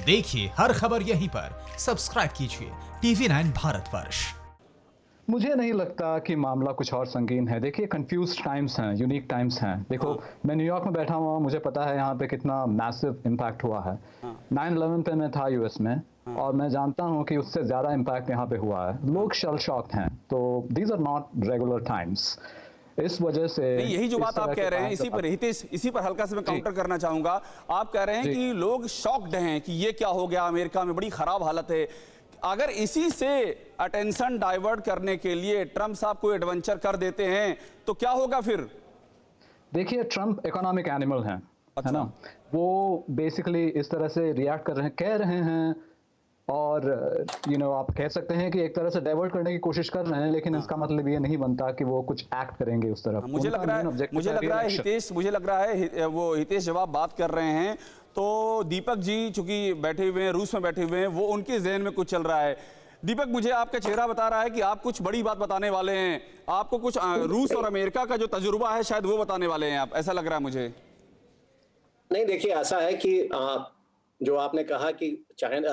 देखिए हर खबर यहीं पर, सब्सक्राइब कीजिए TV9 भारतवर्ष। मुझे नहीं लगता कि मामला कुछ और संगीन है। देखिए कंफ्यूज टाइम्स हैं, यूनिक टाइम्स हैं। देखो मैं न्यूयॉर्क में बैठा हुआ हूँ, मुझे पता है यहाँ पे कितना मैसिव इम्पैक्ट हुआ है। 9/11 पे मैं था यूएस में और मैं जानता हूँ कि उससे ज़्यादा इम्पैक्ट यहाँ पे हुआ है। लोग शell शॉक्ड हैं। तो these are not regular times. इस वजह से नहीं, यही जो बात आप कह रहे हैं, इसी पर हल्का से मैं काउंटर करना चाहूंगा। आप कह रहे हैं कि लोग शॉक्ड हैं कि ये क्या हो गया, अमेरिका में बड़ी खराब हालत है। अगर इसी से अटेंशन डाइवर्ट करने के लिए ट्रंप साहब कोई एडवेंचर कर देते हैं तो क्या होगा फिर? देखिए ट्रंप इकोनॉमिक एनिमल हैं, है ना। वो बेसिकली इस तरह से रिएक्ट कर रहे हैं, कह रहे हैं और आप कह सकते हैं कि एक तरह से डाइवर्ट करने की कोशिश कर रहे हैं, लेकिन इसका मतलब ये नहीं बनता कि वो कुछ एक्ट करेंगे उस तरफ। मुझे लग रहा है वो हितेश जब आप बात कर रहे हैं तो दीपक जी चूंकि बैठे हुए हैं, रूस में बैठे हुए हैं, वो उनके जहन में कुछ चल रहा है। दीपक, मुझे आपका चेहरा बता रहा है कि आप कुछ बड़ी बात बताने वाले हैं। आपको कुछ रूस और अमेरिका का जो तजुर्बा है शायद वो बताने वाले हैं आप, ऐसा लग रहा है मुझे। नहीं, देखिए ऐसा है कि जो आपने कहा कि चाइना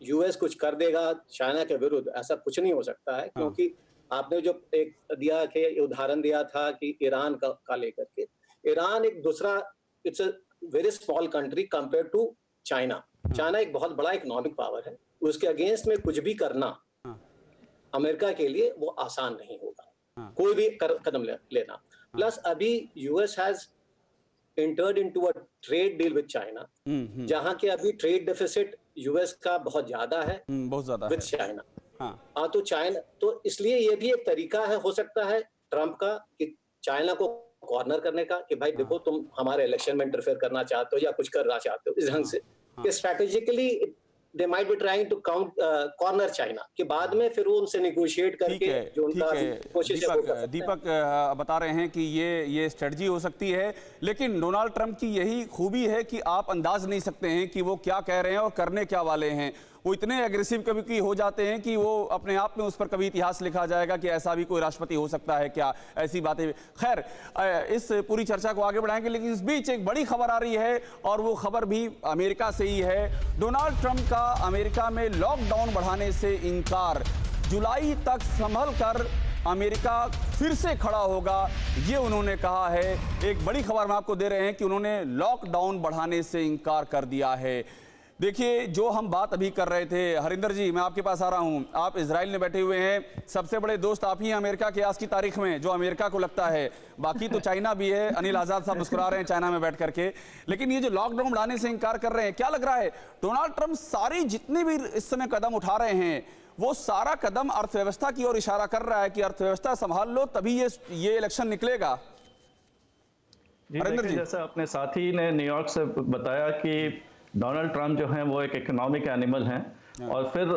यूएस कुछ कर देगा चाइना के विरुद्ध, ऐसा कुछ नहीं हो सकता है। क्योंकि आपने जो एक दिया कि उदाहरण दिया था कि ईरान का लेकर के, ईरान एक दूसरा, it's a very small country compare to China. China एक बहुत बड़ा इकोनॉमिक पावर है, उसके अगेंस्ट में कुछ भी करना अमेरिका के लिए वो आसान नहीं होगा, कोई भी कदम लेना। प्लस अभी US has entered into a trade deal with China, जहां के अभी ट्रेड डेफिसिट यूएस का बहुत ज्यादा है, बहुत ज्यादा विद चाइना। तो चाइना, तो इसलिए ये भी एक तरीका है, हो सकता है ट्रंप का, कि चाइना को कॉर्नर करने का, कि भाई देखो तुम हमारे इलेक्शन में इंटरफेयर करना चाहते हो या कुछ करना चाहते हो, इस ढंग से कि strategically they might be trying to corner China, कि बाद में फिर वो उनसे नेगोशिएट करके जो उनका कोशिश है। दीपक बता रहे हैं कि ये स्ट्रेटजी हो सकती है, लेकिन डोनाल्ड ट्रंप की यही खूबी है कि आप अंदाज नहीं सकते हैं कि वो क्या कह रहे हैं और करने क्या वाले हैं। वो इतने एग्रेसिव कभी हो जाते हैं कि वो अपने आप में उस पर कभी इतिहास लिखा जाएगा कि ऐसा भी कोई राष्ट्रपति हो सकता है क्या, ऐसी बातें। खैर, इस पूरी चर्चा को आगे बढ़ाएंगे, लेकिन इस बीच एक बड़ी खबर आ रही है और वो खबर भी अमेरिका से ही है। डोनाल्ड ट्रंप का अमेरिका में लॉकडाउन बढ़ाने से इनकार। जुलाई तक संभल कर अमेरिका फिर से खड़ा होगा, ये उन्होंने कहा है। एक बड़ी खबर हम आपको दे रहे हैं कि उन्होंने लॉकडाउन बढ़ाने से इनकार कर दिया है। देखिए, जो हम बात अभी कर रहे थे, हरिंदर जी मैं आपके पास आ रहा हूं। आप इजराइल में बैठे हुए हैं, सबसे बड़े दोस्त आप ही हैं अमेरिका के आज की तारीख में, जो अमेरिका को लगता है। बाकी तो चाइना भी है, अनिल आजाद साहब मुस्कुरा रहे हैं चाइना में बैठ करके। लेकिन ये जो लॉकडाउन बढ़ाने से इनकार कर रहे हैं, क्या लग रहा है डोनाल्ड ट्रंप सारी जितने भी इस समय कदम उठा रहे हैं, वो सारा कदम अर्थव्यवस्था की ओर इशारा कर रहा है कि अर्थव्यवस्था संभाल लो तभी ये इलेक्शन निकलेगा? हरिंदर जी, जैसा अपने साथी ने न्यूयॉर्क से बताया कि डोनाल्ड ट्रंप जो हैं वो एक इकोनॉमिक एनिमल हैं और फिर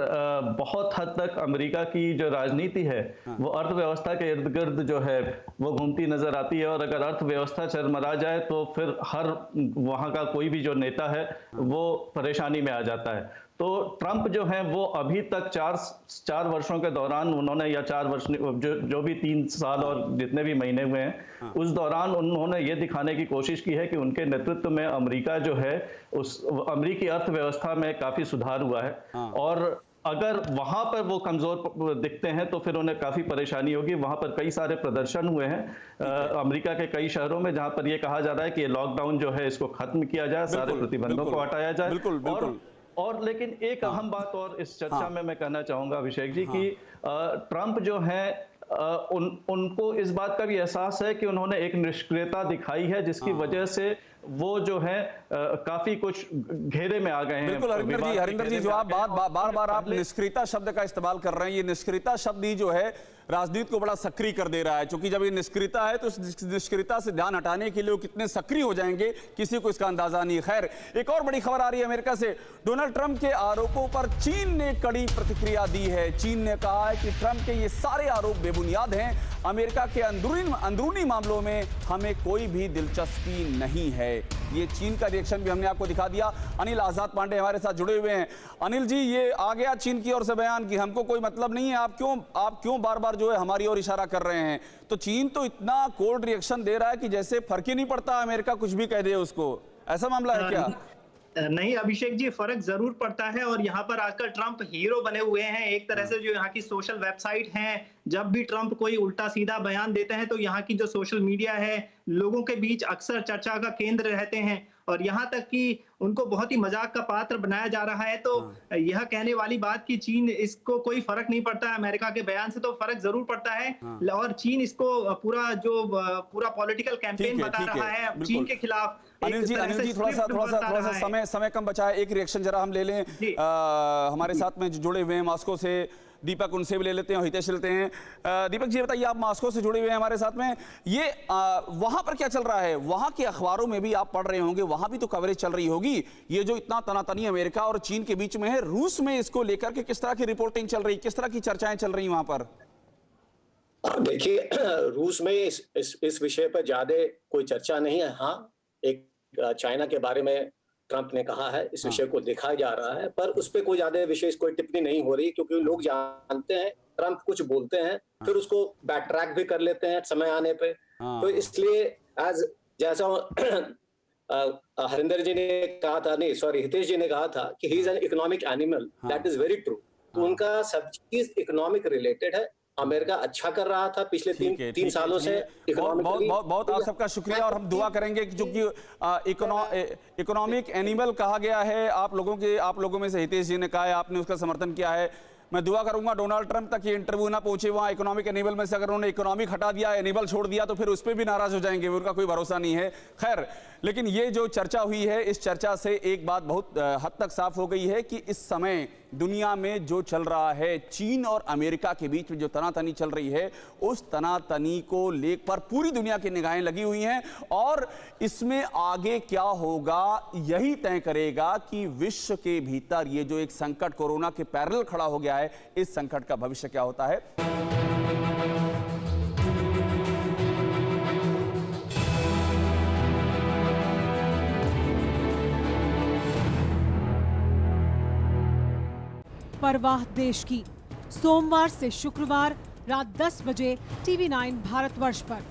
बहुत हद तक अमेरिका की जो राजनीति है वो अर्थव्यवस्था के इर्द गिर्द जो है वो घूमती नजर आती है। और अगर अर्थव्यवस्था चरमरा जाए तो फिर हर वहाँ का कोई भी जो नेता है वो परेशानी में आ जाता है। तो ट्रंप जो हैं वो अभी तक चार वर्षों के दौरान उन्होंने, या 4 वर्ष जो भी 3 साल और जितने भी महीने हुए हैं, उस दौरान उन्होंने ये दिखाने की कोशिश की है कि उनके नेतृत्व में अमेरिका जो है उस अमेरिकी अर्थव्यवस्था में काफी सुधार हुआ है। और अगर वहां पर वो कमजोर दिखते हैं तो फिर उन्हें काफी परेशानी होगी। वहां पर कई सारे प्रदर्शन हुए हैं अमेरिका के कई शहरों में, जहां पर ये कहा जा रहा है कि ये लॉकडाउन जो है इसको खत्म किया जाए, सारे प्रतिबंधों को हटाया जाए। और लेकिन एक अहम बात और इस चर्चा में मैं कहना चाहूंगा अभिषेक जी कि ट्रंप जो है उनको इस बात का भी एहसास है कि उन्होंने एक निष्क्रियता दिखाई है, जिसकी वजह से वो जो है काफी कुछ घेरे में आ गए हैं। बिल्कुल हरिंदर जी, जो आप बार आप निष्क्रियता शब्द का इस्तेमाल कर रहे हैं, ये निष्क्रियता शब्द ही जो है राजनीति को बड़ा सक्रिय कर दे रहा है। क्योंकि जब ये निष्क्रियता है तो इस निष्क्रियता से ध्यान हटाने के लिए वो कितने सक्रिय हो जाएंगे किसी को इसका अंदाजा नहीं। खैर, एक और बड़ी खबर आ रही है अमेरिका से। डोनाल्ड ट्रंप के आरोपों पर चीन ने कड़ी प्रतिक्रिया दी है। चीन ने कहा है कि ट्रंप के ये सारे आरोप बेबुनियाद हैं। अमेरिका के अंदरूनी मामलों में हमें कोई भी दिलचस्पी नहीं है। ये चीन का रिएक्शन भी हमने आपको दिखा दिया। अनिल आजाद पांडे हमारे साथ जुड़े हुए हैं। अनिल जी, ये आ गया चीन की ओर से बयान कि हमको कोई मतलब नहीं है, आप क्यों बार बार जो है हमारी ओर इशारा कर रहे हैं। तो चीन तो इतना कोल्ड रिएक्शन दे रहा है कि जैसे फर्क ही नहीं पड़ता अमेरिका कुछ भी कह दे उसको, ऐसा मामला है क्या? नहीं अभिषेक जी, फर्क जरूर पड़ता है। और यहाँ पर आजकल ट्रंप हीरो बने हुए हैं एक तरह से। जो यहाँ की सोशल वेबसाइट हैं, जब भी ट्रंप कोई उल्टा सीधा बयान देते हैं तो यहाँ की जो सोशल मीडिया है लोगों के बीच अक्सर चर्चा का केंद्र रहते हैं। और यहाँ तक कि उनको बहुत ही मजाक का पात्र बनाया जा रहा है। तो यह कहने वाली बात कि चीन इसको कोई फर्क नहीं पड़ता है अमेरिका के बयान से, तो फर्क जरूर पड़ता है। और चीन इसको पूरा पॉलिटिकल कैंपेन बता रहा है चीन के खिलाफ। अनिल जी थोड़ा सा समय कम बचा है, एक रिएक्शन जरा हम ले लें। हमारे साथ में जो जुड़े हुए हैं मॉस्को से दीपक, उनसे भी ले लेते हैं और हितेश लेते हैं। दीपक जी बताइए, आप मॉस्को से जुड़े हुए हैं हमारे साथ में, ये वहां पर क्या चल रहा है? वहां के अखबारों में भी आप पढ़ रहे होंगे, वहां भी तो कवरेज चल रही होगी। ये जो इतना तनातनी अमेरिका और चीन के बीच में है, रूस में इसको लेकर के किस तरह की रिपोर्टिंग चल रही, किस तरह की चर्चाएं चल रही वहां पर? देखिए, रूस में इस विषय पर ज्यादा कोई चर्चा नहीं है। हाँ, एक चाइना के बारे में ट्रंप ने कहा है, इस विषय को दिखाया जा रहा है, पर उस पर कोई ज्यादा विशेष कोई टिप्पणी नहीं हो रही, क्योंकि लोग जानते हैं ट्रंप कुछ बोलते हैं फिर उसको बैक ट्रैक भी कर लेते हैं समय आने पे। तो इसलिए जैसा हरिंदर जी ने कहा था, नहीं सॉरी हितेश जी ने कहा था कि he is an economic animal, that is very true. तो उनका सब चीज इकोनॉमिक रिलेटेड है। अमेरिका अच्छा कर रहा था पिछले तीन सालों से। बहुत आप सबका शुक्रिया, और हम दुआ करेंगे कि जो कि इकोनॉमिक एनिमल कहा गया है आप लोगों में से हितेश जी ने कहा है, आपने उसका समर्थन किया है। मैं दुआ करूंगा डोनाल्ड ट्रंप तक ये इंटरव्यू ना पहुंचे वहां इकोनॉमिक एनिमल में से। अगर उन्होंने इकोनॉमिक हटा दिया, एनिमल छोड़ दिया, तो फिर उस पर भी नाराज हो जाएंगे, उनका कोई भरोसा नहीं है। खैर, लेकिन ये जो चर्चा हुई है, इस चर्चा से एक बात बहुत हद तक साफ हो गई है कि इस समय दुनिया में जो चल रहा है, चीन और अमेरिका के बीच में जो तनातनी चल रही है, उस तनातनी को लेकर पूरी दुनिया की निगाहें लगी हुई हैं। और इसमें आगे क्या होगा यही तय करेगा कि विश्व के भीतर ये जो एक संकट कोरोना के पैरेलल खड़ा हो गया है, इस संकट का भविष्य क्या होता है। परवाह देश की, सोमवार से शुक्रवार रात 10 बजे TV9 भारतवर्ष पर।